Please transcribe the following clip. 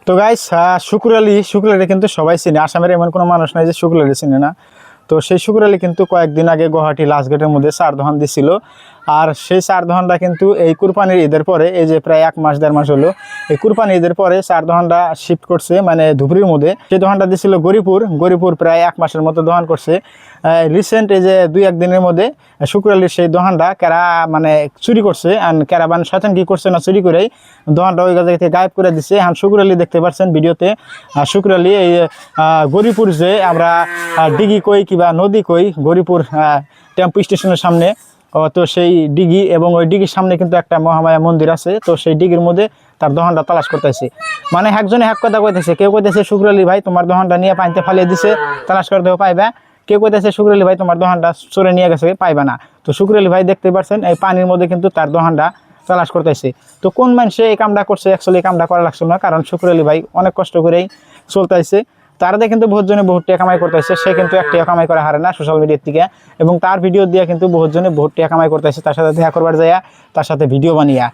তো গাইস শুকুর আলী কিন্তু সবাই চিনে, আসামের এমন কোনো মানুষ নাই যে শুকুর আলী চিনে না। তো সেই শুকুর আলী কিন্তু কয়েকদিন আগে গুয়াহাটি লাস্ট গেটের মধ্যে চার দোকান দিছিল। আর সেই চার দোকানটা কিন্তু এই কুরবানির ঈদের পরে, এই যে প্রায় 1 মাস 1.5 মাস হলো, এই কুরবানি ঈদের পরে চার দোকানটা শিফট করছে, মানে ধুবড়ির মধ্যে। সেই দোকানটা দিছিল গরিপুর প্রায় 1 মাসের মতো দোকান করছে। রিসেন্ট এই যে 2-1 দিনের মধ্যে শুকুর আলীর সেই দোকানটা কারা মানে চুরি করছে, আর কারা মানে শয়তান কি করছে না, চুরি করেই দোকানটা ওই জায়গা থেকে গায়েব করে দিছে। এখন শুকুর আলী দেখতে পাচ্ছেন ভিডিওতে, শুকুর আলী এই গরিপুর যে আমরা ডিগি কই কিংবা নদী কই, গরিপুর টেম্পো স্টেশনের সামনে। তো সেই ডিগি এবং ওই ডিগির সামনে কিন্তু একটা মহামায়া মন্দির আছে। তো সেই ডিগির মধ্যে তার দোকানটা তালাশ করতেছে। মানে একজনে এক কথা কইতেছে, কেউ কইতেছে শুকুর আলী ভাই তোমার দোকানটা নিয়ে পানিতে ফালিয়ে দিছে, তালাশ করতেও পাইবা। কেউ কইতেছে শুকুর আলী ভাই তোমার দোকানটা চোরে নিয়ে গেছে, পাইবা না। তো শুকুর আলী ভাই দেখতে পাচ্ছেন এই পানির মধ্যে কিন্তু তার দোকানটা তালাশ করতেছে। তো কোন মানুষে এই কামটা করছে, অ্যাকচুয়ালি এই কামটা করা লাগছে না, কারণ শুকুর আলী ভাই অনেক কষ্ট করেই চলতেছে। তারাদের কিন্তু বহুত জনে বহুত টাকা কামাই করতেছে, সে কিন্তু এক টাকা কামাই করা হারে না সোশ্যাল মিডিয়ার থেকে। এবং তার ভিডিও দিয়ে কিন্তু বহুত জনে বহুত টাকা কামাই করতেছে, তার সাথে দেখা করবার যায়, তার সাথে ভিডিও বানিয়া।